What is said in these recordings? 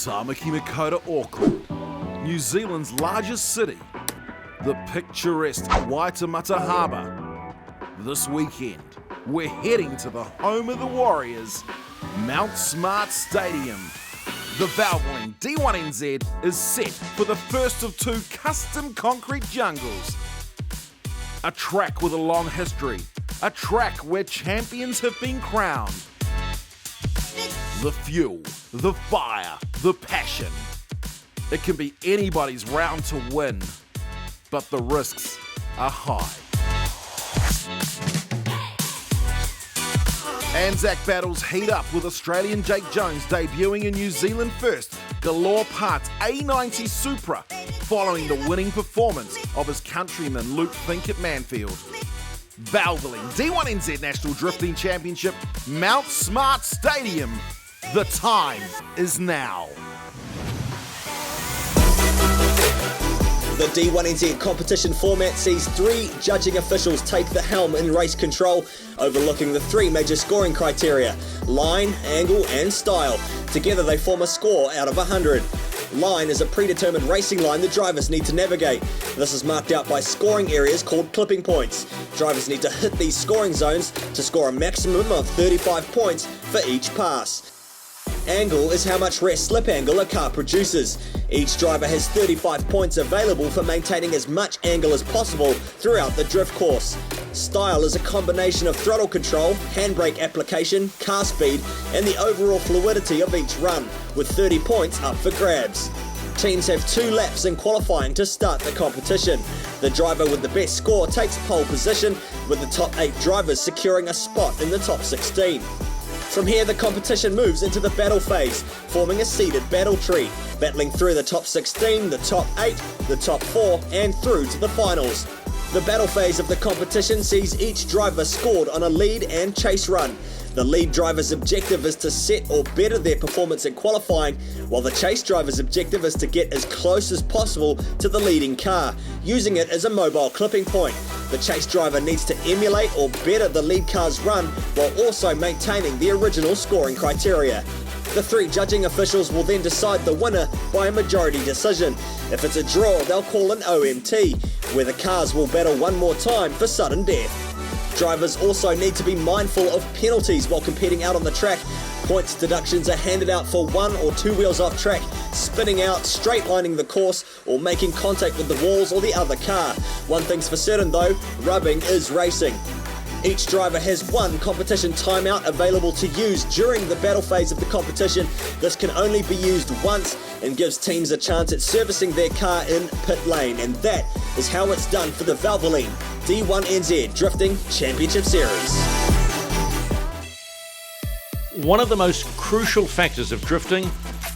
Tamaki Makaurau, Auckland, New Zealand's largest city, the picturesque Waitemata Harbour. This weekend, we're heading to the home of the Warriors, Mount Smart Stadium. The Valvoline D1NZ is set for the first of two custom concrete jungles. A track with a long history, a track where champions have been crowned. The fuel, the fire, the passion. It can be anybody's round to win, but the risks are high. Anzac battles heat up with Australian Jake Jones debuting a New Zealand first Galore Parts A90 Supra following the winning performance of his countryman Luke Fink at Manfield. Valvoline D1NZ National Drifting Championship, Mount Smart Stadium. The time is now. The D1NZ competition format sees three judging officials take the helm in race control, overlooking the three major scoring criteria: line, angle and style. Together they form a score out of 100. Line is a predetermined racing line the drivers need to navigate. This is marked out by scoring areas called clipping points. Drivers need to hit these scoring zones to score a maximum of 35 points for each pass. Angle is how much rear slip angle a car produces. Each driver has 35 points available for maintaining as much angle as possible throughout the drift course. Style is a combination of throttle control, handbrake application, car speed, and the overall fluidity of each run, with 30 points up for grabs. Teams have 2 laps in qualifying to start the competition. The driver with the best score takes pole position, with the top 8 drivers securing a spot in the top 16. From here, the competition moves into the battle phase, forming a seeded battle tree, battling through the top 16, the top 8, the top 4, and through to the finals. The battle phase of the competition sees each driver scored on a lead and chase run. The lead driver's objective is to set or better their performance in qualifying, while the chase driver's objective is to get as close as possible to the leading car, using it as a mobile clipping point. The chase driver needs to emulate or better the lead car's run while also maintaining the original scoring criteria. The 3 judging officials will then decide the winner by a majority decision. If it's a draw, they'll call an OMT, where the cars will battle one more time for sudden death. Drivers also need to be mindful of penalties while competing out on the track. Points deductions are handed out for 1 or 2 wheels off track, spinning out, straight lining the course, or making contact with the walls or the other car. One thing's for certain though, rubbing is racing. Each driver has 1 competition timeout available to use during the battle phase of the competition. This can only be used once and gives teams a chance at servicing their car in pit lane. And that is how it's done for the Valvoline D1NZ Drifting Championship Series. One of the most crucial factors of drifting,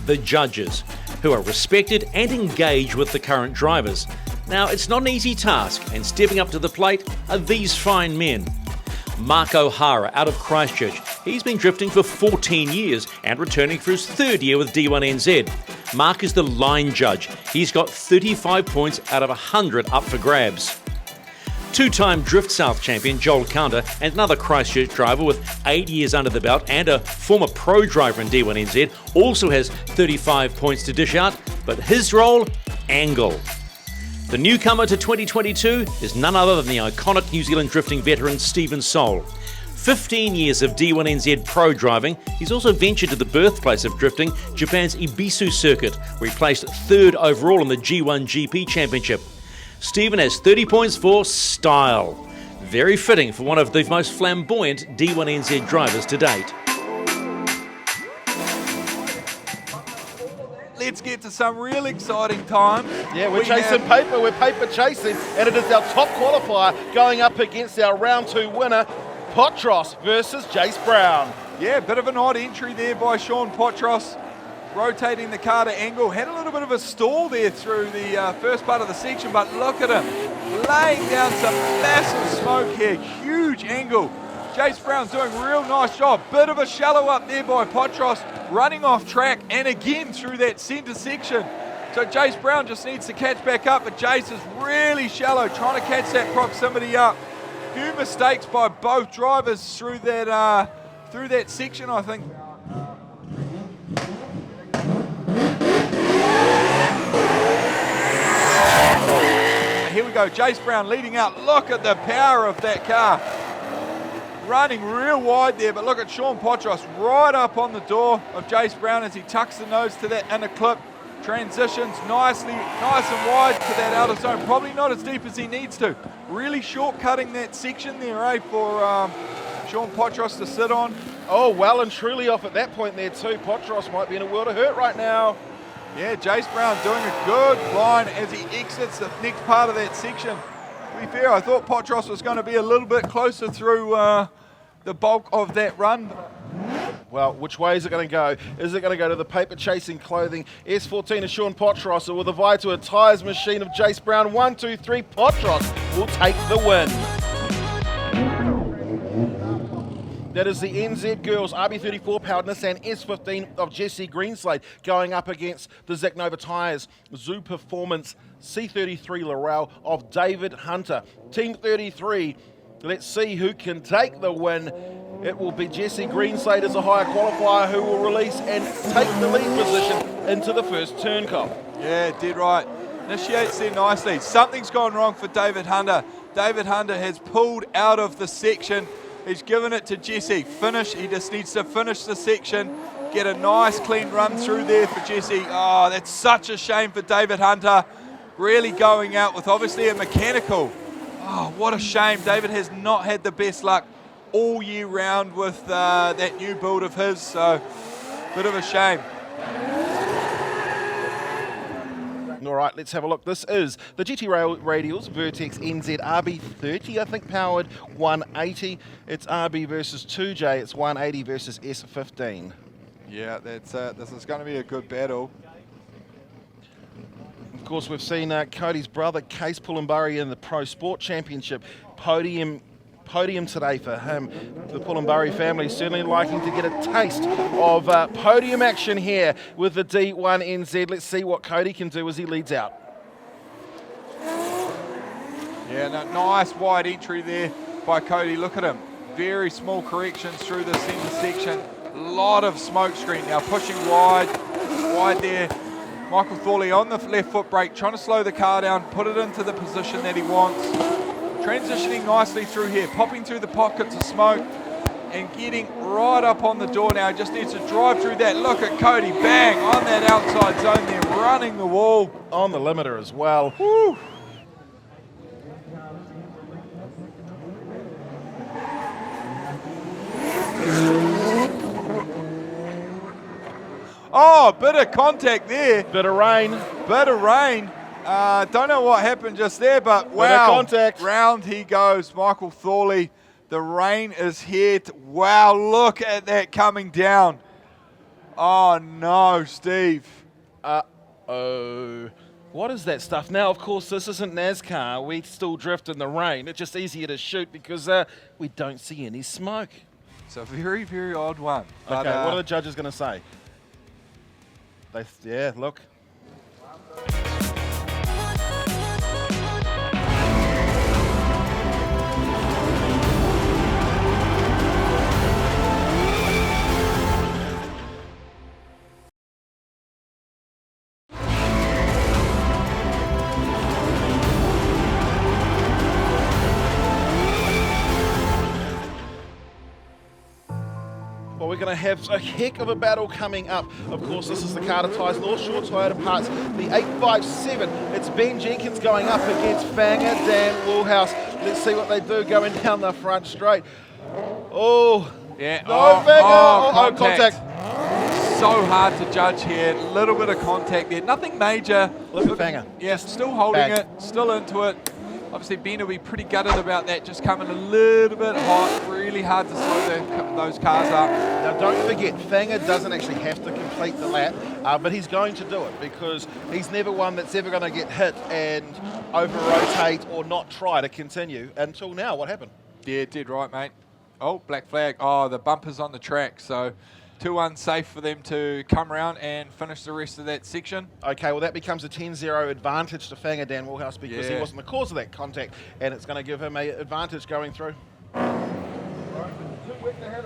the judges, who are respected and engage with the current drivers. Now, it's not an easy task, and stepping up to the plate are these fine men. Mark O'Hara out of Christchurch. He's been drifting for 14 years and returning for his 3rd year with D1NZ. Mark is the line judge. He's got 35 points out of 100 up for grabs. 2-time Drift South champion Joel Counter and another Christchurch driver with 8 years under the belt and a former pro driver in D1NZ also has 35 points to dish out, but his role? Angle. The newcomer to 2022 is none other than the iconic New Zealand drifting veteran Stephen Soul. 15 years of D1NZ pro driving, he's also ventured to the birthplace of drifting, Japan's Ibisu circuit, where he placed 3rd overall in the G1 GP Championship. Stephen has 30 points for style. Very fitting for one of the most flamboyant D1NZ drivers to date. Let's get to some real exciting times. Yeah, we're chasing paper, we're paper chasing, and it is our top qualifier going up against our round 2 winner, Potrass versus Jace Brown. Yeah, bit of an odd entry there by Sean Potrass, rotating the car to angle. Had a little bit of a stall there through the first part of the section, but look at him, laying down some massive smoke here, huge angle. Jace Brown's doing a real nice job. Bit of a shallow up there by Potrass, running off track and again through that centre section. So Jace Brown just needs to catch back up, but Jace is really shallow, trying to catch that proximity up. Few mistakes by both drivers through that section, I think. go. Jace Brown leading out. Look at the power of that car. Running real wide there, but look at Sean Potrass right up on the door of Jace Brown as he tucks the nose to that inner clip. Transitions nice and wide to that outer zone. Probably not as deep as he needs to. Really shortcutting that section there, for Sean Potrass to sit on. Oh, well and truly off at that point there too. Potrass might be in a world of hurt right now. Yeah, Jace Brown doing a good line as he exits the next part of that section. To be fair, I thought Potrass was going to be a little bit closer through the bulk of that run. Well, which way is it going to go? Is it going to go to the paper chasing clothing S14 of Sean Potrass, or will the vie to a tyres machine of Jace Brown? 1, 2, 3, Potrass will take the win. That is the NZ Girls RB34 powered Nissan S15 of Jesse Greenslade going up against the Zacnova Tyres Zoo Performance C33 Laurel of David Hunter. Team 33, let's see who can take the win. It will be Jesse Greenslade as a higher qualifier who will release and take the lead position into the first turn, Cole. Yeah, dead right. Initiates there nicely. Something's gone wrong for David Hunter. David Hunter has pulled out of the section. He's given it to Jesse. Finish. He just needs to finish the section. Get a nice clean run through there for Jesse. Oh, that's such a shame for David Hunter. Really going out with obviously a mechanical. Oh, what a shame. David has not had the best luck all year round with that new build of his, so bit of a shame. All right, let's have a look. This is the GT Radials Vertex NZ RB30, I think, powered 180. It's RB versus 2J. It's 180 versus S15. Yeah, that's this is going to be a good battle. Of course, we've seen Cody's brother, Case Pullenbury, in the Pro Sport Championship. Podium today for him. The Pullenbury family certainly liking to get a taste of podium action here with the D1NZ. Let's see what Cody can do as he leads out. Yeah, no, nice wide entry there by Cody. Look at him. Very small corrections through the centre section. A lot of smoke screen now, pushing wide there. Michael Thawley on the left foot brake, trying to slow the car down, put it into the position that he wants. Transitioning nicely through here, popping through the pockets of smoke and getting right up on the door now. Just needs to drive through that. Look at Cody, bang, on that outside zone there, running the wall. On the limiter as well. Woo. Oh, bit of contact there. Bit of rain. Don't know what happened just there, but wow, contact. Round he goes, Michael Thawley. The rain is here. Wow, look at that coming down. Oh no, Steve. Uh-oh. What is that stuff? Now, of course, this isn't NASCAR. We still drift in the rain. It's just easier to shoot because we don't see any smoke. It's a very, very odd one. But, okay, what are the judges going to say? Yeah, look. Well, we're going to have a heck of a battle coming up. Of course, this is the Carter Tyres North Shore Toyota Parts, the 857. It's Ben Jenkins going up against Fanger Dan Wallhaus. Let's see what they do going down the front straight. Oh, yeah. No, Fanger. Contact. So hard to judge here. A little bit of contact there. Nothing major. Look at Fanger. Yeah, still holding it, still into it. Obviously, Ben will be pretty gutted about that, just coming a little bit hot. Really hard to slow those cars up. Now, don't forget, Fanger doesn't actually have to complete the lap, but he's going to do it because he's never one that's ever going to get hit and over-rotate or not try to continue until now. What happened? Yeah, did right, mate. Oh, black flag. Oh, the bumper's on the track, so too unsafe for them to come around and finish the rest of that section. Okay, well that becomes a 10-0 advantage to Fanger Dan Wallhaus because he wasn't the cause of that contact, and it's going to give him an advantage going through.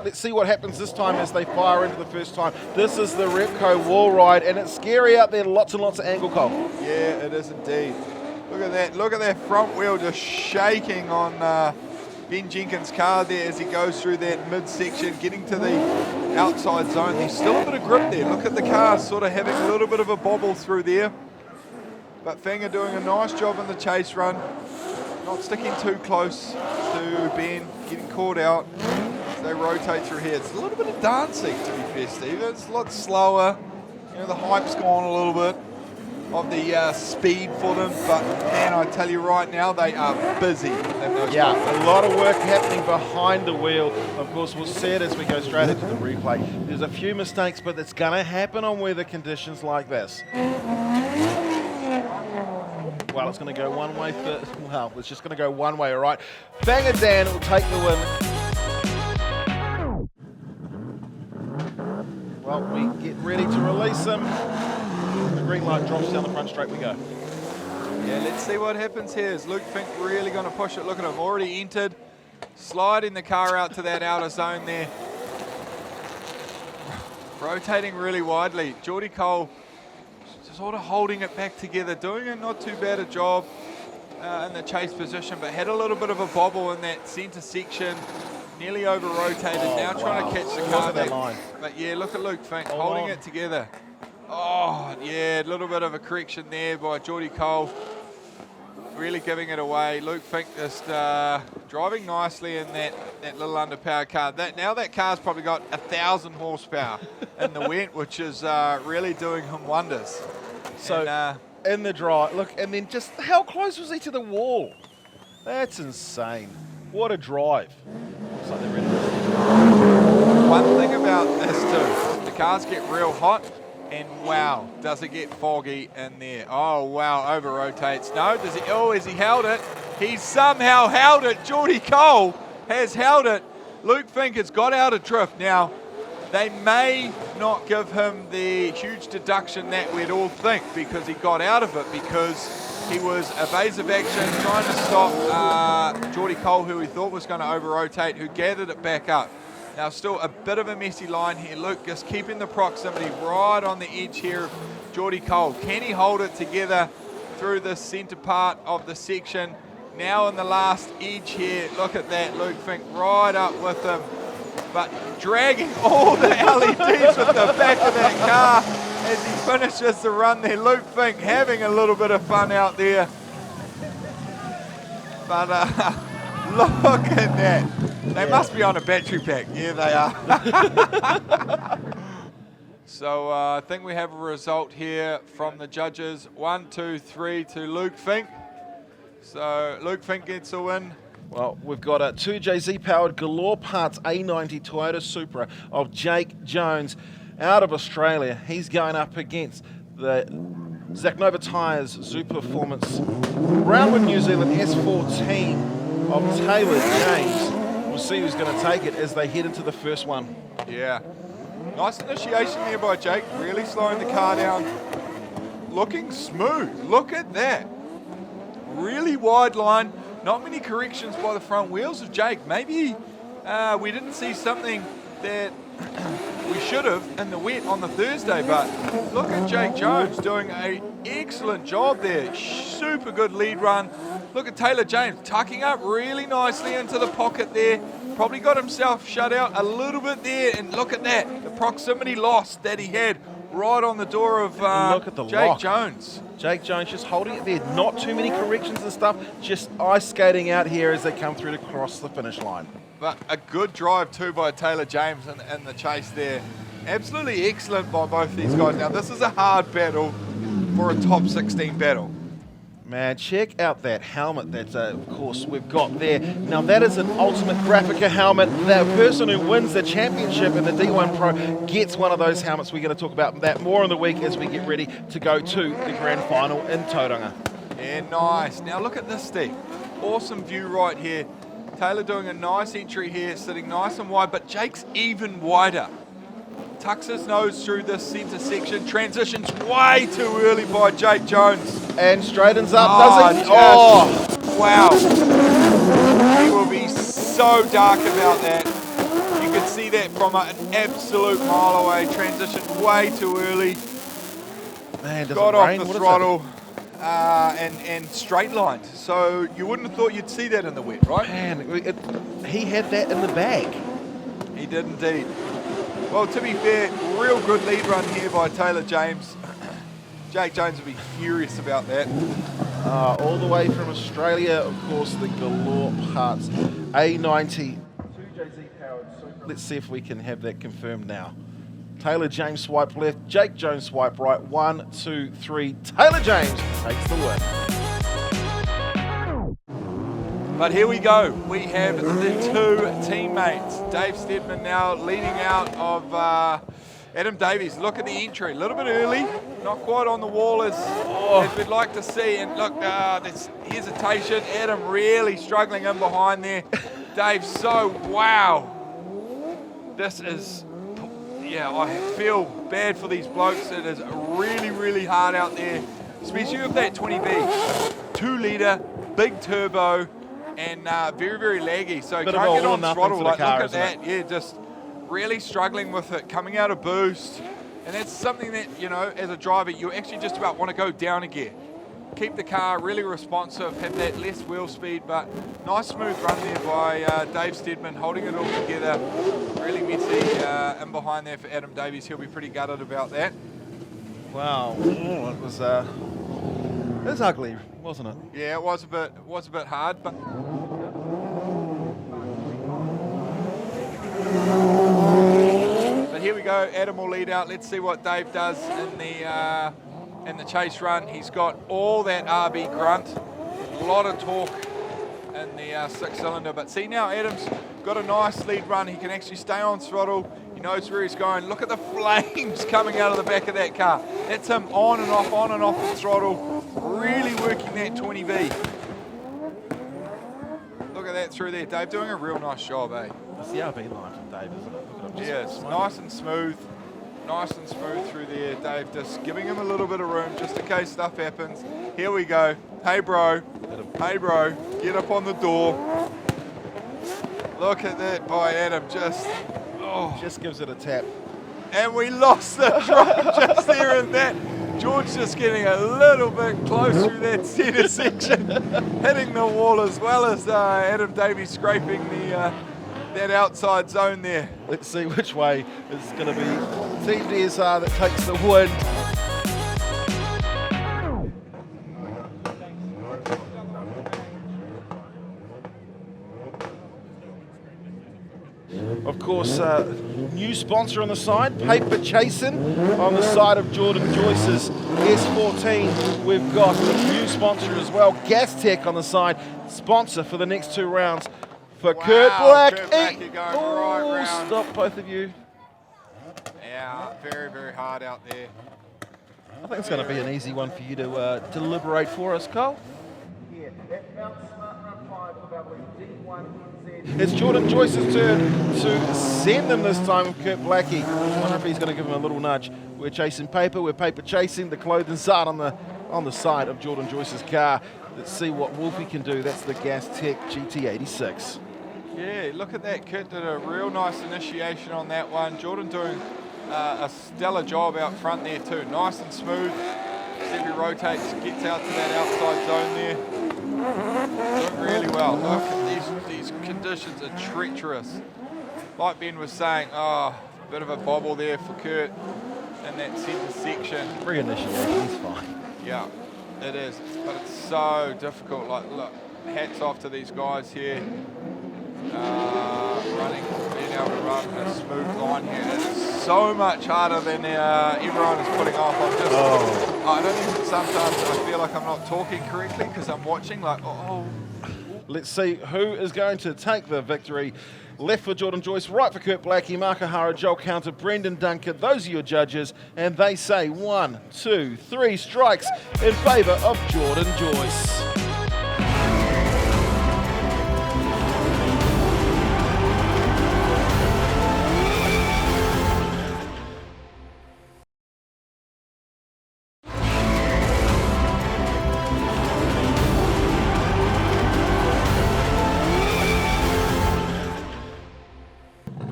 Let's see what happens this time as they fire into the first time. This is the Repco wall ride, and it's scary out there, lots and lots of angle, Cole. Yeah, it is indeed. Look at that. Look at that front wheel just shaking on Ben Jenkins' car there as he goes through that midsection, getting to the outside zone. There's still a bit of grip there. Look at the car sort of having a little bit of a bobble through there. But Fink are doing a nice job in the chase run. Not sticking too close to Ben, getting caught out as they rotate through here. It's a little bit of dancing, to be fair, Steve. It's a lot slower. You know, the hype's gone a little bit of the speed for them, but man, I tell you right now, they are busy. Yeah, a lot of work happening behind the wheel. Of course, we'll see it as we go straight into the replay. There's a few mistakes, but it's going to happen on weather conditions like this. Well, it's going to go one way. Well, it's just going to go one way, all right. Banger Dan will take the win. Well, we get ready to release him. The green light drops down the front straight we go. Yeah, let's see what happens here. Is Luke Fink really going to push it? Look at him, already entered. Sliding the car out to that outer zone there. Rotating really widely. Geordie Cole sort of holding it back together, doing a not too bad a job in the chase position, but had a little bit of a bobble in that centre section. Nearly over-rotated, now trying to catch the car back. But yeah, look at Luke Fink holding it together. Oh, yeah, a little bit of a correction there by Geordie Cole. Really giving it away. Luke Fink just driving nicely in that little underpowered car. Now that car's probably got 1,000 horsepower in the wet, which is really doing him wonders. So in the drive, look, and then just how close was he to the wall? That's insane. What a drive. Looks like they're ready. One thing about this too, the cars get real hot, and wow, does it get foggy in there. Oh wow, over rotates. No, does he? Oh, has he held it? He's somehow held it. Geordie Cole has held it. Luke Fink has got out of drift. Now, they may not give him the huge deduction that we'd all think because he got out of it, because he was evasive action trying to stop Geordie Cole, who he thought was going to over-rotate, who gathered it back up. Now still a bit of a messy line here. Luke just keeping the proximity right on the edge here of Geordie Cole. Can he hold it together through the centre part of the section? Now in the last edge here, look at that, Luke Fink right up with him, but dragging all the LEDs with the back of that car as he finishes the run there. Luke Fink having a little bit of fun out there. But look at that. They must be on a battery pack. Yeah, they are. So I think we have a result here from the judges. 1, 2, 3 to Luke Fink. So Luke Fink gets a win. Well, we've got a 2JZ powered Galore Parts A90 Toyota Supra of Jake Jones out of Australia. He's going up against the Zacnova Tyres Zoo Performance Brownwood New Zealand S14 of Taylor James. We'll see who's going to take it as they head into the first one. Yeah. Nice initiation there by Jake. Really slowing the car down. Looking smooth. Look at that. Really wide line. Not many corrections by the front wheels of Jake. Maybe we didn't see something that we should have in the wet on the Thursday, but look at Jake Jones doing an excellent job there. Super good lead run. Look at Taylor James tucking up really nicely into the pocket there. Probably got himself shut out a little bit there, and look at that, the proximity loss that he had right on the door of look at the Jake lock. Jones. Jake Jones just holding it there. Not too many corrections and stuff. Just ice skating out here as they come through to cross the finish line. But a good drive too by Taylor James in the chase there. Absolutely excellent by both these guys. Now this is a hard battle for a top 16 battle. Man, check out that helmet that, of course, we've got there. Now, that is an Ultimate Graphica helmet. The person who wins the championship in the D1 Pro gets one of those helmets. We're going to talk about that more in the week as we get ready to go to the grand final in Tauranga. Yeah, nice. Now, look at this, Steve. Awesome view right here. Taylor doing a nice entry here, sitting nice and wide, but Jake's even wider. Tucks his nose through this centre section, transitions way too early by Jake Jones. And straightens up, does he? Oh, wow. He will be so dark about that. You could see that from an absolute mile away. Transitioned way too early. Man, does got it off rain? the What throttle. and straight lined. So you wouldn't have thought you'd see that in the wet, right? Man, he had that in the bag. He did indeed. Well, to be fair, real good lead run here by Taylor James. Jake Jones will be furious about that. All the way from Australia, of course, the Galore Parts A90. 2JZ powered. So let's see if we can have that confirmed now. Taylor James swipe left, Jake Jones swipe right. 1, 2, 3. Taylor James takes the win. But here we go. We have the two teammates. Dave Stedman now leading out of Adam Davies. Look at the entry, a little bit early, not quite on the wall as we'd like to see. And look, there's hesitation. Adam really struggling in behind there. Dave, wow. This is, I feel bad for these blokes. It is really, really hard out there, especially with that 20B. 2 litre, big turbo, and very, very laggy. So Bit can't get all on or throttle. nothing for the car, look at that. isn't Yeah, just really struggling with it, coming out of boost. And that's something that, as a driver, you actually just about want to go down a gear. Keep the car really responsive, have that less wheel speed, but nice smooth run there by Dave Stedman, holding it all together. Really messy in behind there for Adam Davies. He'll be pretty gutted about that. Wow, it was ugly, wasn't it? Yeah, it was a bit hard, but here we go. Adam will lead out. Let's see what Dave does in the chase run. He's got all that RB grunt, a lot of torque in the 6-cylinder. But see now, Adam's got a nice lead run. He can actually stay on throttle. He knows where he's going. Look at the flames coming out of the back of that car. That's him on and off the throttle, really working that 20B. Look at that through there. Dave doing a real nice job, eh? It's the RB line from Dave, isn't it? Look at him. Yes, nice and smooth through there. Dave just giving him a little bit of room just in case stuff happens. Here we go. Hey bro, get up on the door. Look at that by Adam, just gives it a tap. And we lost the drive just there and that. George just getting a little bit close through that centre section, hitting the wall as well as Adam Davies scraping that outside zone there. Let's see which way it's going to be Team DSR that takes the win. Of course, new sponsor on the side, Paper Chasin'. On the side of Jordan Joyce's S14, we've got a new sponsor as well, Gas Tech on the side, sponsor for the next 2 rounds for Kurt Blackie. Kurt Blackie going right round. Stop both of you. Yeah, very, very hard out there. I think it's going to be an easy one for you to deliberate for us, Cole. It's Jordan Joyce's turn to send them this time with Kurt Blackie. I wonder if he's going to give him a little nudge. We're chasing paper, we're paper chasing. The clothing side on the side of Jordan Joyce's car. Let's see what Wolfie can do. That's the Gas Tech GT86. Yeah, look at that. Kurt did a real nice initiation on that one. Jordan doing a stellar job out front there too. Nice and smooth. As he rotates, gets out to that outside zone there. Doing really well. Look at these conditions are treacherous. Like Ben was saying, a bit of a bobble there for Kurt in that centre section. Re-initiation, he's fine. Yeah, it is. But it's so difficult. Like, look, hats off to these guys here. Being able to run a smooth line here. It's so much harder than everyone is putting off. I don't even, sometimes I feel like I'm not talking correctly because I'm watching like, Let's see who is going to take the victory. Left for Jordan Joyce, right for Kurt Blackie, Mark O'Hara, Joel Counter, Brendan Duncan. Those are your judges, and they say 1, 2, 3 strikes in favour of Jordan Joyce.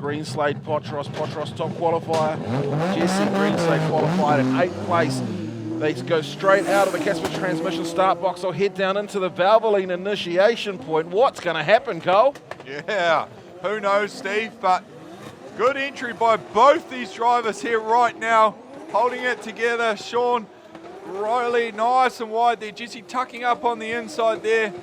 Greenslade, Potrass top qualifier. Jesse Greenslade qualified in 8th place. They go straight out of the Casper transmission start box or head down into the Valvoline initiation point. What's going to happen, Cole? Yeah, who knows, Steve, but good entry by both these drivers here right now, holding it together. Sean Riley, nice and wide there. Jesse tucking up on the inside there.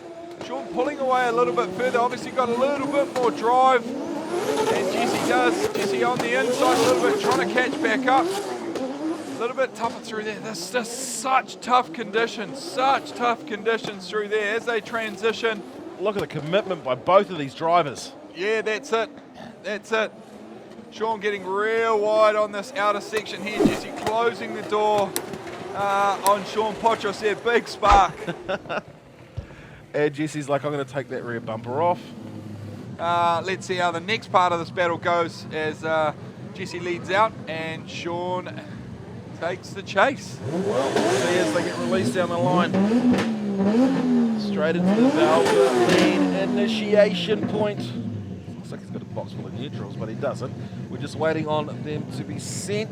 Sean pulling away a little bit further, obviously got a little bit more drive. And Jesse on the inside a little bit, trying to catch back up. A little bit tougher through there. There's just such tough conditions through there as they transition. Look at the commitment by both of these drivers. Yeah, that's it. Sean getting real wide on this outer section here. Jesse closing the door on Sean Potrass there. Big spark. And Jesse's like, I'm going to take that rear bumper off. Let's see how the next part of this battle goes as Jesse leads out and Sean takes the chase. Well, we'll see as they get released down the line. Straight into the Valvoline initiation point. Looks like he's got a box full of neutrals, but he doesn't. We're just waiting on them to be sent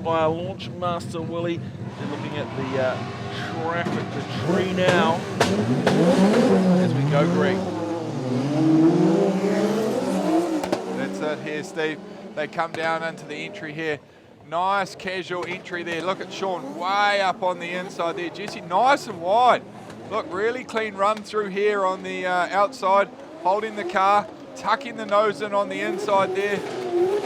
by our launch master, Willie. They're looking at the traffic, the tree now, as we go green. That's it here, Steve. They come down into the entry here. Nice casual entry there. Look at Sean way up on the inside there. Jesse nice and wide. Look, really clean run through here on the outside, holding the car, tucking the nose in on the inside there.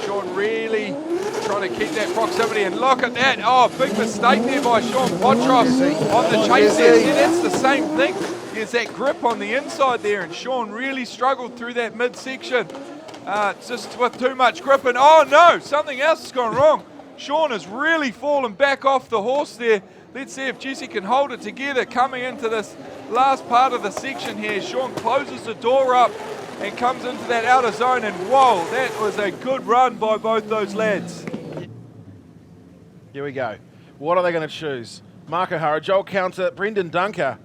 Sean really trying to keep that proximity, and look at that. Oh, big mistake there by Sean Potrass on the chase there. See, that's the same thing. There's that grip on the inside there, and Sean really struggled through that midsection. Just with too much grip, and oh no, something else has gone wrong. Sean has really fallen back off the horse there. Let's see if Jesse can hold it together coming into this last part of the section here. Sean closes the door up and comes into that outer zone, and whoa, that was a good run by both those lads. Here we go. What are they going to choose? Mark O'Hara, Joel Counter, Brendan Dunker.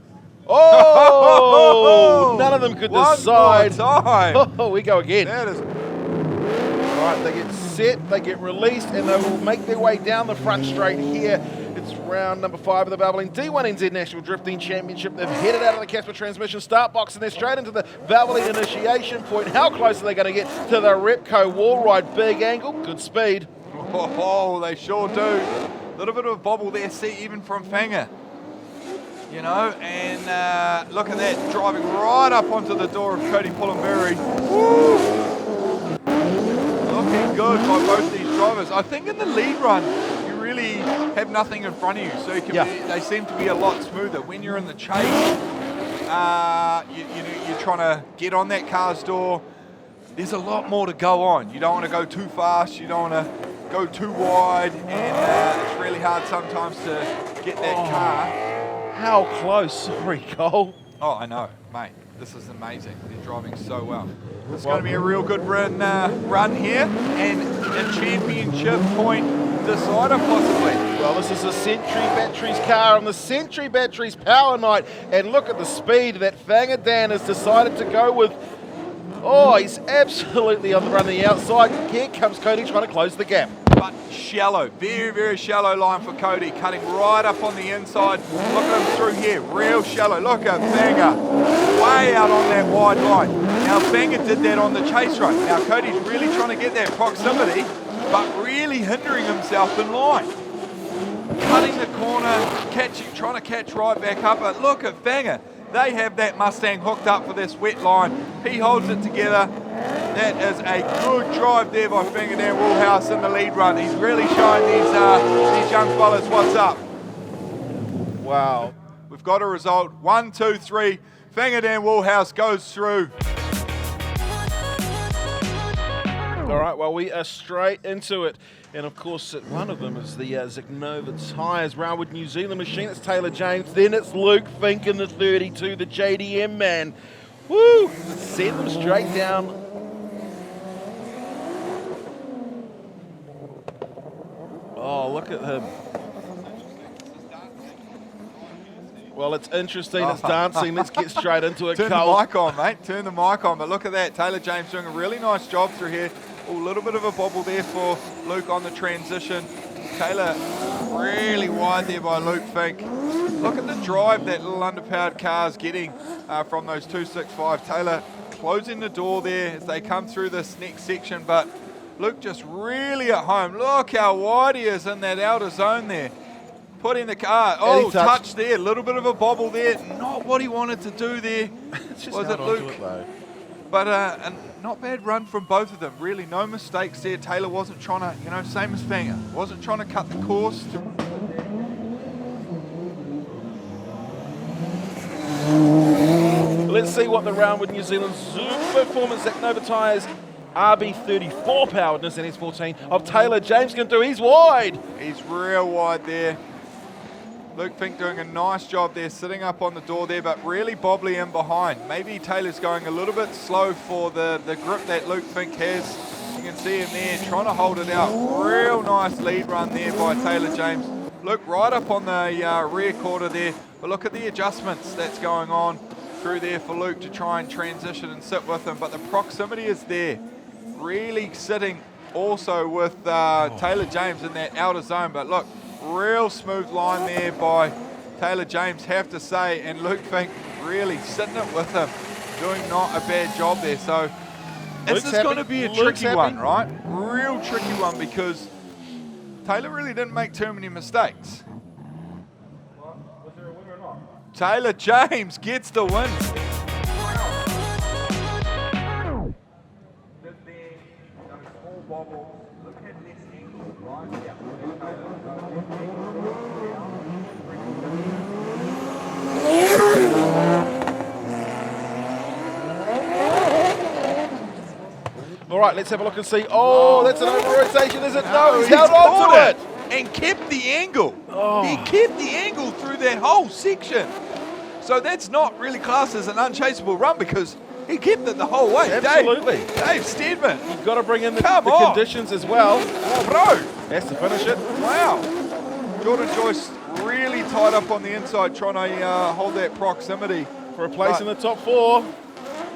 Oh! None of them could decide. One more time. Oh, we go again. That is. All right, they get set, they get released, and they will make their way down the front straight here. It's round number 5 of the Valvoline D1NZ National Drifting Championship. They've headed out of the Casper transmission start box, and they're straight into the Valvoline initiation point. How close are they going to get to the Repco wall ride? Big angle, good speed. Oh, they sure do. A little bit of a bobble there, see, even from Fanger. You know, and look at that, driving right up onto the door of Cody Pullenbury. Woo! Looking good by both these drivers. I think in the lead run, you really have nothing in front of you, so you can they seem to be a lot smoother. When you're in the chase, you're trying to get on that car's door. There's a lot more to go on. You don't want to go too fast, you don't want to go too wide, and it's really hard sometimes to get that car. How close, sorry, Cole. Oh, I know, mate. This is amazing. They're driving so well. It's going to be a real good run here, and a championship point decider possibly. Well, this is a Century Batteries car on the Century Batteries Power Night, and look at the speed that Fanger Dan has decided to go with. Oh, he's absolutely on the run on the outside. Here comes Cody trying to close the gap. But shallow, very, very shallow line for Cody, cutting right up on the inside. Look at him through here, real shallow. Look at Fanger, way out on that wide line. Now Fanger did that on the chase run. Now Cody's really trying to get that proximity, but really hindering himself in line. Cutting the corner, trying to catch right back up, but look at Fanger. They have that Mustang hooked up for this wet line. He holds it together. That is a good drive there by Fink and Wallhaus in the lead run. He's really showing these young fellas what's up. Wow. We've got a result. 1, 2, 3. Fink and Wallhaus goes through. All right, well, we are straight into it. And, of course, one of them is the Zignova Tyres Railwood New Zealand machine. It's Taylor James. Then it's Luke Fink in the 32, the JDM man. Woo! Send them straight down. Oh, look at him. Well, it's interesting. It's dancing. Let's get straight into it, Turn Cole. the mic on, mate. Turn the mic on. But look at that. Taylor James doing a really nice job through here. Oh, a little bit of a bobble there for Luke on the transition. Taylor really wide there by Luke Fink. Look at the drive that little underpowered car's getting from those 265. Taylor closing the door there as they come through this next section, but Luke just really at home. Look how wide he is in that outer zone there. Putting the car, touch there, a little bit of a bobble there. Not what he wanted to do there, was it, Luke? But a not bad run from both of them. Really, no mistakes there. Taylor wasn't trying to, same as Fanger, wasn't trying to cut the course. Let's see what the round with New Zealand's Super Performance Nova tyres RB34 poweredness and S14 of Taylor James can do. He's wide. He's real wide there. Luke Fink doing a nice job there, sitting up on the door there, but really bobbly in behind. Maybe Taylor's going a little bit slow for the grip that Luke Fink has. You can see him there trying to hold it out. Real nice lead run there by Taylor James. Luke right up on the rear quarter there, but look at the adjustments that's going on through there for Luke to try and transition and sit with him, but the proximity is there. Really sitting also with Taylor James in that outer zone, but look, real smooth line there by Taylor James, have to say, and Luke Fink really sitting it with him, doing not a bad job there. So this is going to be a tricky one, right? Real tricky one, because Taylor really didn't make too many mistakes. Was there a winner or not? Taylor James gets the win. All right, let's have a look and see. Oh, that's an over rotation, is it? No, he's held on to it. And kept the angle. He kept the angle through that whole section. So that's not really classed as an unchaseable run, because he kept it the whole way. Absolutely. Dave Stedman. You've got to bring in the conditions as well. Oh, bro. Has to finish it. Wow. Jordan Joyce really tied up on the inside, trying to hold that proximity. For a place in the top four.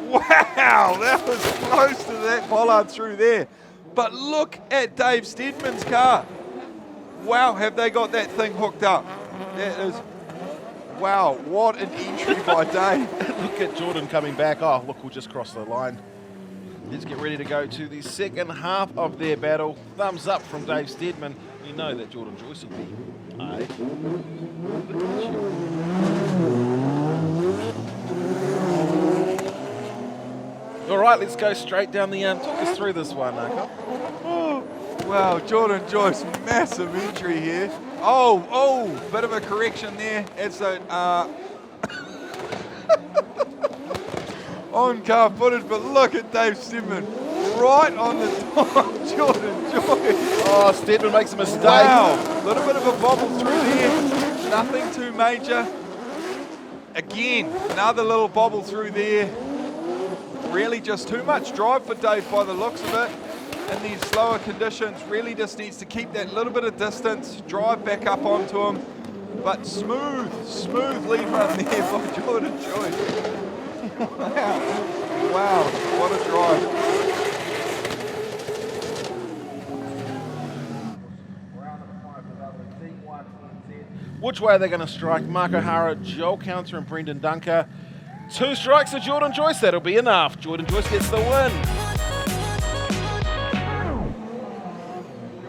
Wow, that was close to that bollard through there. But look at Dave Stedman's car. Wow, have they got that thing hooked up? That is, wow, what an entry by Dave. Look at Jordan coming back. Oh, look, we'll just cross the line. Let's get ready to go to the second half of their battle. Thumbs up from Dave Stedman. You know that Jordan Joyce will be. All right, let's go straight down the talk us through this one, Oh, wow, Jordan Joyce, massive entry here. Oh, bit of a correction there. It's a on-car footage, but look at Dave Stedman right on the top. Jordan Joyce. Oh, Stedman makes a mistake. Wow, a little bit of a bobble through there. Nothing too major. Again, another little bobble through there. Really just too much drive for Dave by the looks of it. In these slower conditions, really just needs to keep that little bit of distance, drive back up onto him. But smooth lead run there by Jordan Joyce. Wow, what a drive. Which way are they going to strike? Mark O'Hara, Joel Counter and Brendan Dunker. 2 strikes to Jordan Joyce, that'll be enough. Jordan Joyce gets the win.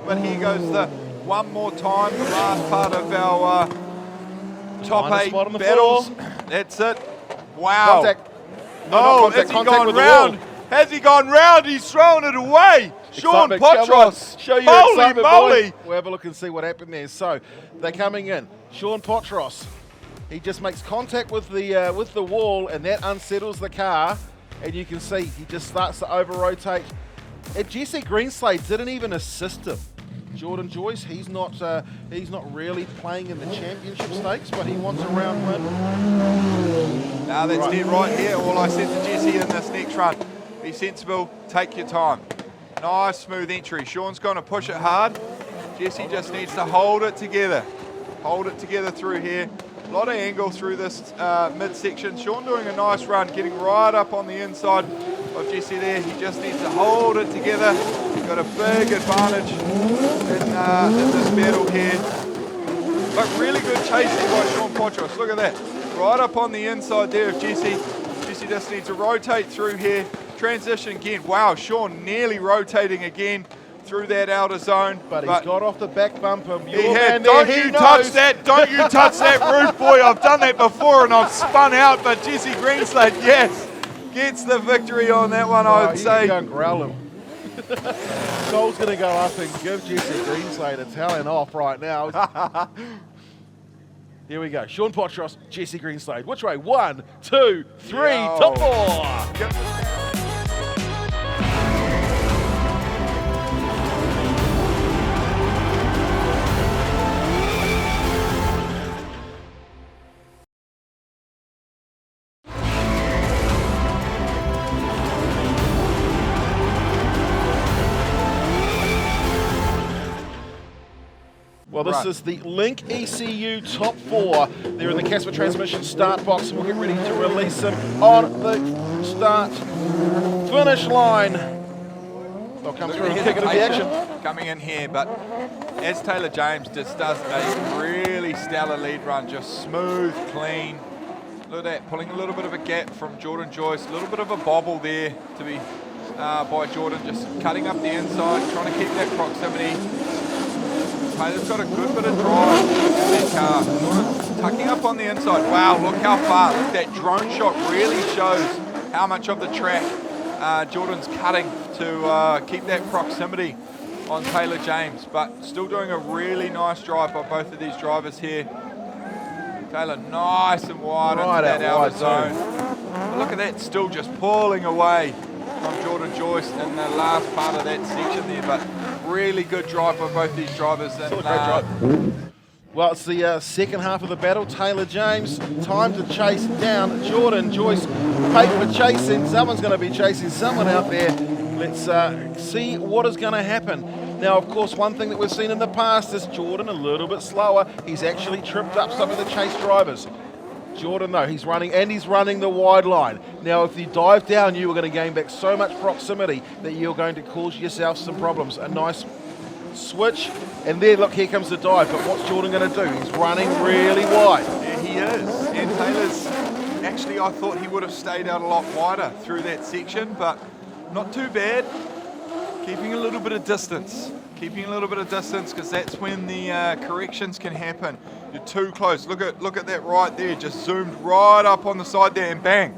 But here goes the one more time, the last part of our top 8 battles. That's it. Wow. Contact. No, has he gone round? Has he gone round? He's thrown it away. Sean Potrass. Show you Holy excitement, moly. boy. We'll have a look and see what happened there. So they're coming in. Sean Potrass. He just makes contact with the wall, and that unsettles the car. And you can see he just starts to over-rotate. And Jesse Greenslade didn't even assist him. Jordan Joyce, he's not really playing in the championship stakes, but he wants a round win. Now that's dead right here. All I said to Jesse in this next run, be sensible, take your time. Nice smooth entry. Sean's going to push it hard. Jesse just needs to hold it together. Hold it together through here. A lot of angle through this midsection. Sean doing a nice run, getting right up on the inside of Jesse there. He just needs to hold it together. He's got a big advantage in this battle here. But really good chasing by Sean Potrass. Look at that. Right up on the inside there of Jesse. Jesse just needs to rotate through here. Transition again. Wow, Sean nearly rotating again through that outer zone. But he's got off the back bumper. He had. Don't you touch that. Don't you touch that roof, boy. I've done that before and I've spun out. But Jesse Greenslade, yes, gets the victory on that one, I would say. Go and growl him. Soul's going to go up and give Jesse Greenslade a telling off right now. Here we go. Sean Potrass, Jesse Greenslade. Which way? 1, 2, 3, top 4. Yep. Well, this is the Link ECU top 4. They're in the Casper Transmission start box, and we'll get ready to release them on the start finish line. They'll come through and kick it into action. Coming in here, but as Taylor James just does a really stellar lead run, just smooth, clean. Look at that, pulling a little bit of a gap from Jordan Joyce, a little bit of a bobble there to be by Jordan, just cutting up the inside, trying to keep that proximity. Taylor's got a good bit of drive in that car. Jordan tucking up on the inside. Wow, look how far. Look, that drone shot really shows how much of the track Jordan's cutting to keep that proximity on Taylor James, but still doing a really nice drive by both of these drivers here. Taylor nice and wide into that outer zone. But look at that, still just pulling away from Jordan Joyce in the last part of that section there, but really good drive by both these drivers. And, Still a great drive. Well, it's the second half of the battle. Taylor James, time to chase down Jordan Joyce. Paper chasing, someone's going to be chasing someone out there. Let's see what is going to happen. Now, of course, one thing that we've seen in the past is Jordan a little bit slower. He's actually tripped up some of the chase drivers. Jordan, though, he's running the wide line. Now, if you dive down, you are going to gain back so much proximity that you're going to cause yourself some problems. A nice switch, and there, look, here comes the dive. But what's Jordan going to do? He's running really wide. Yeah, he is. And Taylor's, actually, I thought he would have stayed out a lot wider through that section, but not too bad. Keeping a little bit of distance. Keeping a little bit of distance, because that's when the corrections can happen. You're too close. Look at that right there. Just zoomed right up on the side there, and bang.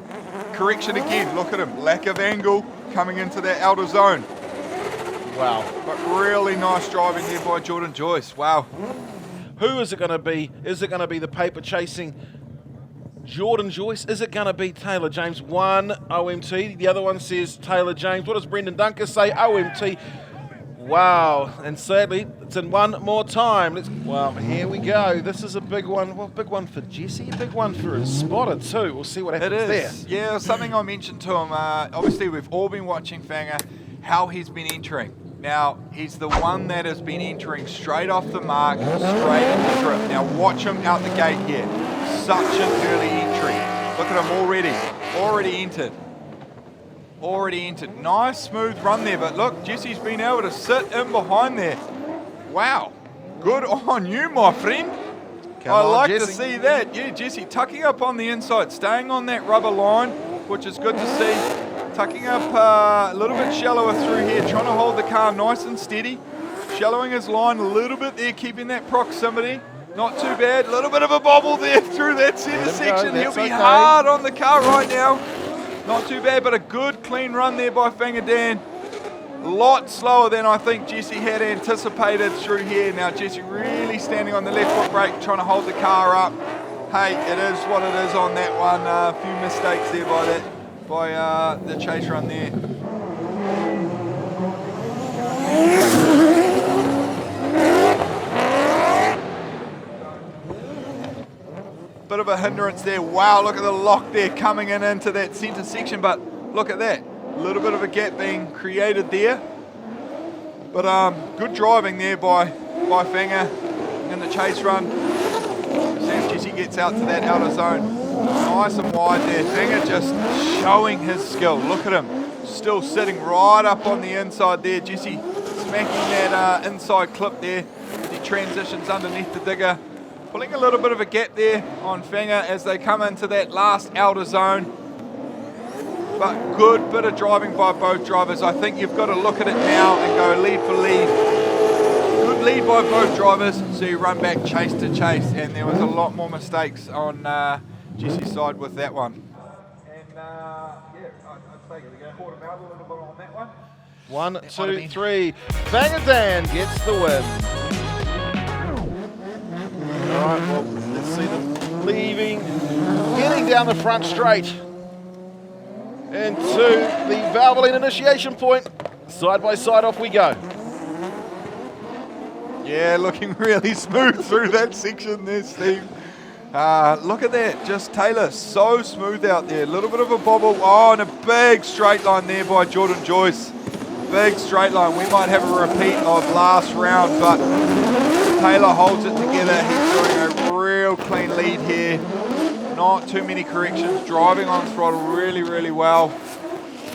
Correction again. Look at him. Lack of angle coming into that outer zone. Wow. But really nice driving there by Jordan Joyce. Wow. Who is it going to be? Is it going to be the paper chasing Jordan Joyce? Is it going to be Taylor James? One OMT. The other one says Taylor James. What does Brendan Dunker say? OMT. Wow, and sadly, it's in one more time. Well, here we go. This is a big one. Well, big one for Jesse, a big one for his spotter too. We'll see what happens there. Yeah, something I mentioned to him. Obviously, we've all been watching Fanger, how he's been entering. Now, he's the one that has been entering straight off the mark, straight into the drift. Now, watch him out the gate here. Such an early entry. Look at him already entered. Already entered. Nice smooth run there, but look, Jesse's been able to sit in behind there. Wow, good on you, my friend. I like to see that. Yeah, Jesse tucking up on the inside, staying on that rubber line, which is good to see. Tucking up a little bit shallower through here, trying to hold the car nice and steady. Shallowing his line a little bit there, keeping that proximity. Not too bad. A little bit of a bobble there through that center section. He'll be hard on the car right now. Not too bad, but a good clean run there by Fanger Dan. A lot slower than I think Jesse had anticipated through here. Now Jesse really standing on the left foot brake, trying to hold the car up. Hey, it is what it is on that one. A few mistakes there by the chase run there. Bit of a hindrance there. Wow, look at the lock there coming into that centre section, but look at that. A little bit of a gap being created there. But good driving there by Fanger in the chase run. Sam Jesse gets out to that outer zone. Nice and wide there. Fanger just showing his skill. Look at him. Still sitting right up on the inside there. Jesse smacking that inside clip there as he transitions underneath the digger. Pulling a little bit of a gap there on Finger as they come into that last outer zone. But good bit of driving by both drivers. I think you've got to look at it now and go lead for lead. Good lead by both drivers, so you run back chase to chase, and there was a lot more mistakes on Jesse's side with that one. And yeah, I'd say caught him out a little bit on that one. 1, 2, 3. Banger Dan gets the win. All right, well, let's see them leaving, getting down the front straight into the Valvoline initiation point. Side by side, off we go. Yeah, looking really smooth through that section there, Steve. Look at that, just Taylor, so smooth out there. A little bit of a bobble. Oh, and a big straight line there by Jordan Joyce. Big straight line. We might have a repeat of last round, but Taylor holds it together. He's doing a real clean lead here. Not too many corrections. Driving on throttle really, really well.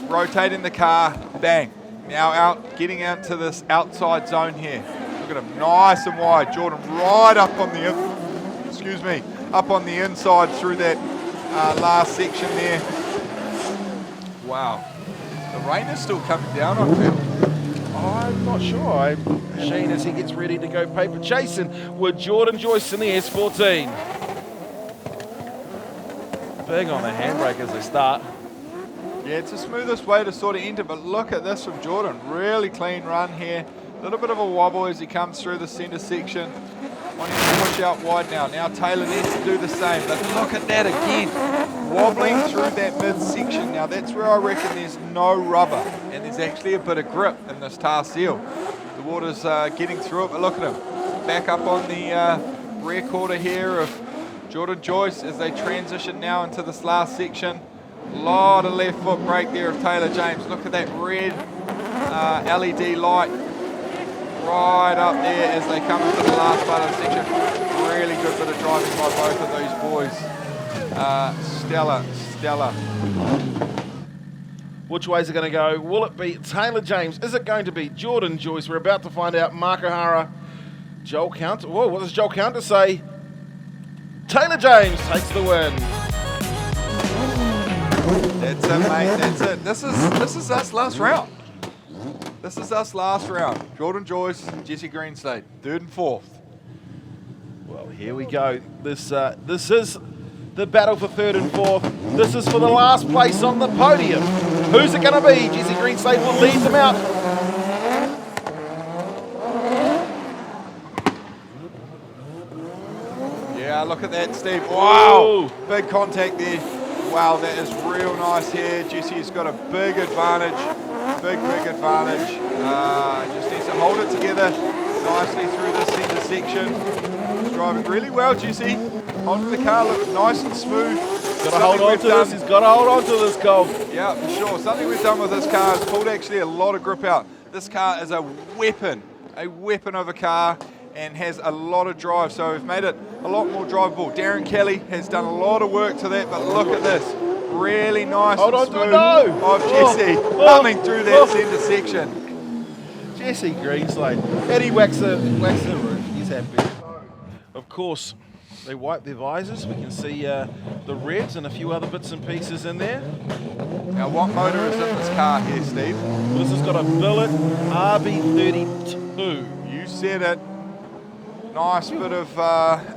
Rotating the car. Bang. Now out, getting out to this outside zone here. Look at him, nice and wide. Jordan right up on the, up on the inside through that last section there. Wow. The rain is still coming down, I feel. I'm not sure. Shane, as he gets ready to go paper chasing with Jordan Joyce in the S14. Big on the handbrake as they start. Yeah, it's the smoothest way to sort of enter, but look at this from Jordan. Really clean run here. A little bit of a wobble as he comes through the centre section. Wanting to push out wide now. Now Taylor needs to do the same, but look at that again. Wobbling through that mid-section. Now that's where I reckon there's no rubber, and there's actually a bit of grip in this tar seal. The water's getting through it, but look at him. Back up on the rear quarter here of Jordan Joyce as they transition now into this last section. A lot of left foot brake there of Taylor James. Look at that red LED light right up there as they come into the last part of the section. Really good bit of driving by both of those boys. Stellar. Which way is it going to go? Will it be Taylor James? Is it going to be Jordan Joyce? We're about to find out. Makahara, Joel Counter. Whoa, what does Joel Counter say? Taylor James takes the win. That's it, mate. That's it. This is us last round. This is us last round. Jordan Joyce, Jesse Greenslade, 3rd and 4th. Well, here we go. This is the battle for 3rd and 4th. This is for the last place on the podium. Who's it going to be? Jesse Greenslade will lead them out. Yeah, look at that, Steve. Wow, big contact there. Wow, that is real nice here. Jesse's got a big advantage. Big advantage. Just needs to hold it together nicely through this centre section. He's driving really well, Jesse. Holding the car, looks nice and smooth. Got to hold on to this. He's got to hold on to this, Cole. Yeah, for sure. Something we've done with this car is pulled actually a lot of grip out. This car is a weapon of a car, and has a lot of drive, so we've made it a lot more drivable. Darren Kelly has done a lot of work to that, but look at this. Really nice Hold and on smooth to it, no. of Jesse coming through that centre section. Jesse Greenslade. And he whacks the roof. He's happy. Of course, they wipe their visors. We can see the reds and a few other bits and pieces in there. Now, what motor is in this car here, Steve? Well, this has got a billet RB32. You said it. Nice bit of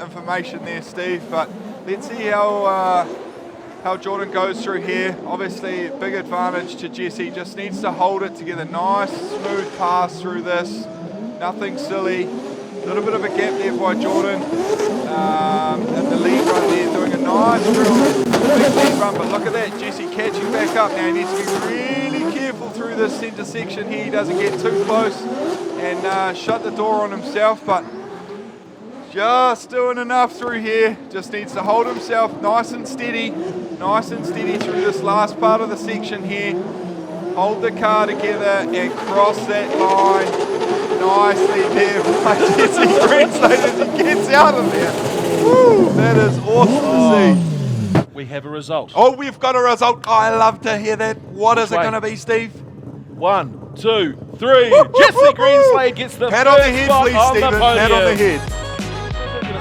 information there, Steve, but let's see how Jordan goes through here. Obviously, big advantage to Jesse. Just needs to hold it together. Nice, smooth pass through this. Nothing silly. A little bit of a gap there by Jordan. And the lead run there, doing a nice drill. Big lead run, but look at that. Jesse catching back up now. He needs to be really careful through this centre section here. He doesn't get too close and shut the door on himself, but just doing enough through here. Just needs to hold himself nice and steady through this last part of the section here. Hold the car together and cross that line nicely there by Jesse Greenslade as he gets out of there. Woo, that is awesome to see. We have a result. Oh, we've got a result. I love to hear that. What is it going to be, Steve? 1, 2, 3. Jesse Greenslade gets the pat on the head, please, Stephen. Pat on the head.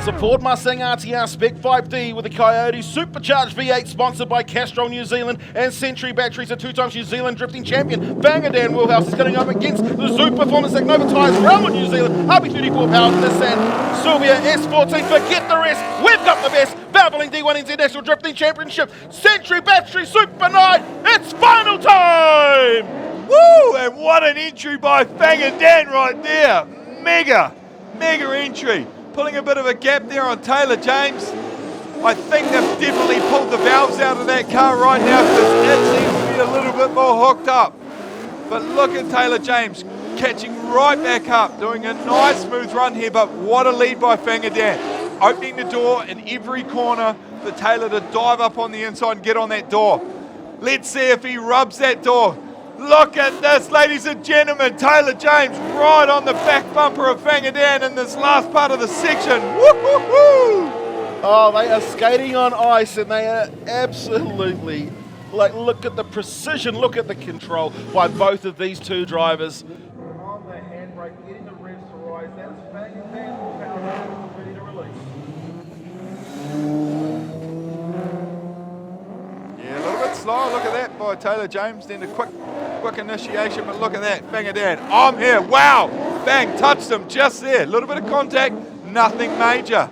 It's a Ford Mustang RTR Spec 5D with a Coyote Supercharged V8 sponsored by Castrol New Zealand and Century Batteries, a 2-time New Zealand drifting champion. Vangerdan Wallhaus is getting up against the Zoo Performance Ignova Tyres Realm New Zealand, RB34 powered Nissan Sylvia S14. Forget the rest, we've got the best. Valvoline D1NZ National Drifting Championship, Century Battery Super Night, it's final time! Woo! And what an entry by Vangerdan right there. Mega entry. Pulling a bit of a gap there on Taylor James. I think they've definitely pulled the valves out of that car right now because it seems to be a little bit more hooked up. But look at Taylor James catching right back up, doing a nice smooth run here, but what a lead by Vangerdan. Opening the door in every corner for Taylor to dive up on the inside and get on that door. Let's see if he rubs that door. Look at this, ladies and gentlemen. Taylor James right on the back bumper of Vangerdan in this last part of the section. Woo-hoo-hoo! Oh, they are skating on ice and they are absolutely, like, look at the precision, look at the control by both of these two drivers. On the handbrake, getting the revs to rise. That's Vangerdan power ready to release. Yeah, a little bit slow. Look at that by Taylor James. Then a quick initiation, but look at that. Vangerdan, I'm here. Wow! Bang, touched him just there. A little bit of contact, nothing major.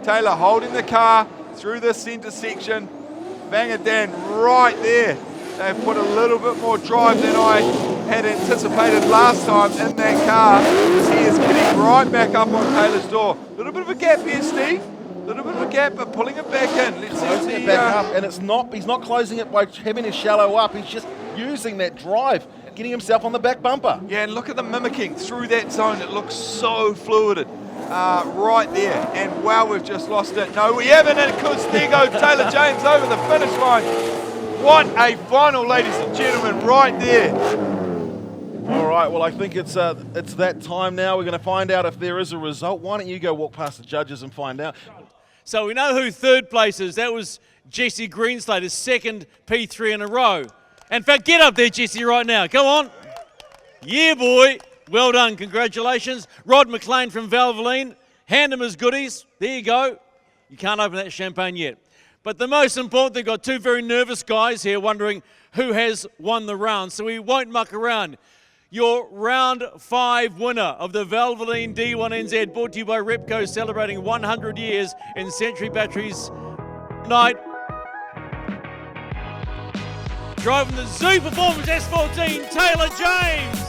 Taylor holding the car through the centre section. Vangerdan right there. They've put a little bit more drive than I had anticipated last time in that car. He is getting right back up on Taylor's door. A little bit of a gap here, Steve. A little bit of a gap, but pulling it back in. Let's see Closing it back up, and he's not closing it by having it shallow up. He's just using that drive, getting himself on the back bumper. Yeah, and look at the mimicking through that zone. It looks so fluid right there. And wow, we've just lost it. No, we haven't. And because there goes Taylor James over the finish line. What a final, ladies and gentlemen, right there. All right, well, I think it's that time now. We're going to find out if there is a result. Why don't you go walk past the judges and find out? So we know who third place is. That was Jesse Greenslade, his second P3 in a row. In fact, get up there, Jesse, right now. Come on. Yeah, boy. Well done. Congratulations. Rod McLean from Valvoline. Hand him his goodies. There you go. You can't open that champagne yet. But the most important, they've got two very nervous guys here wondering who has won the round. So we won't muck around. Your round 5 winner of the Valvoline D1NZ, brought to you by Repco, celebrating 100 years in Century Batteries night. Driving the Zoo Performance S14, Taylor James.